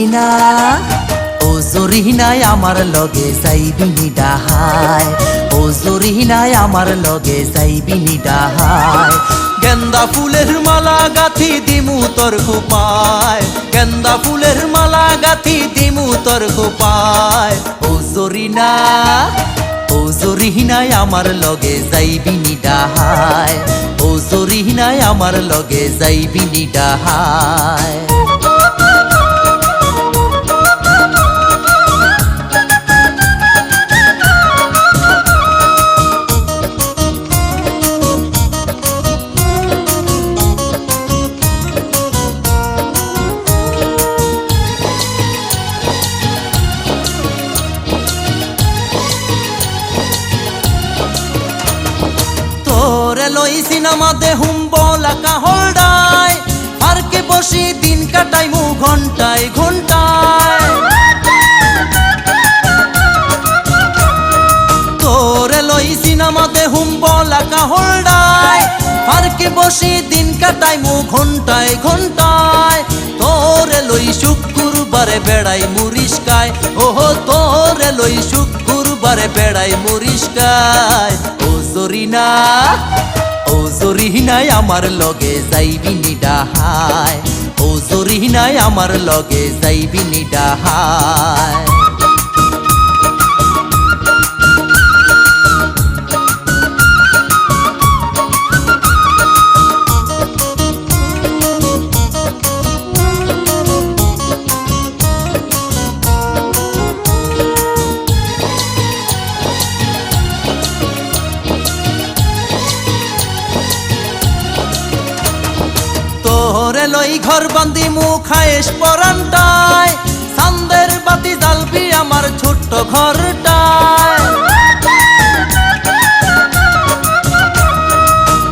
জরিনা ও জরিনায় আমার লগে যাইবিনি ডাহায় ও জরিনায় আমার লগে যাইবিনি ডাহায় গেন্দা ফুলের মালা গাথি দিমু তোর খোপায় গেন্দা ফুলের মালা গাথি দিমু তোর খোপায় ও জরিনা ও জরিনায় আমার লগে যাইবিনি ডাহায় ও জরিনায় আমার লগে যাইবিনি ডাহায় লই সিনেমা দেহুম বলা কাহলডায় পার্কে বসি দিন কাটাইমু ঘন্টায় ঘন্টায় তোরে লই সিনেমা দেহুম বলা কাহলডায় পার্কে বসি দিন কাটাইমু ঘন্টায় ঘন্টায় তোরে লই শুক্রবারে বেড়াই মুরিশকায় ওহো তোরে লই শুক্রবারে বেড়াই মুরিশকায় ও জরিনা ও জরিনায় আমার লগে যাইবিনি ডাহায় ও জরিনায় আমার লগে যাইবিনি ডাহায় তোরে লই ঘর বান্দি মুখায়েশ পরান্টায় চান্দের বাতি জ্বালবি আমার ছোট্ট ঘরটায়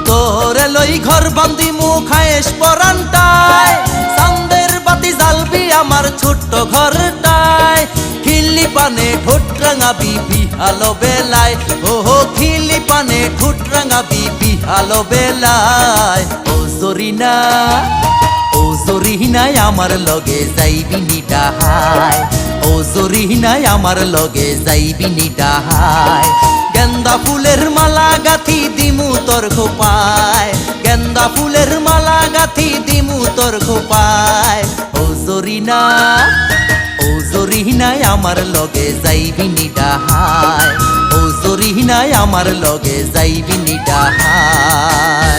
তোরে লই ঘর বান্দি মুখায়েশ পরান্টায় চান্দের বাতি জ্বালবি আমার ছোট্ট ঘরটায় খিল্লি পানে ঠোঁট রাঙাবি বিহালো বেলায় ওহো খিল্লি পানে ঠোঁট রাঙাবি বিহালো বেলায় ও জরিনা ও জরিনায় আমার লগে যাইবিনি ডাহায় ও জরিনায় আমার লগে যাইবিনি ডাহায় গেন্দা ফুলের মালা গাথি দিমু তোর খোপায় গেন্দা ফুলের মালা গাথি দিমু তোর খোপায় ও জরিনা ও জরিনায় আমার লগে যাইবিনি ডাহায় ও জরিনায় আমার লগে যাইবিনি ডাহায়।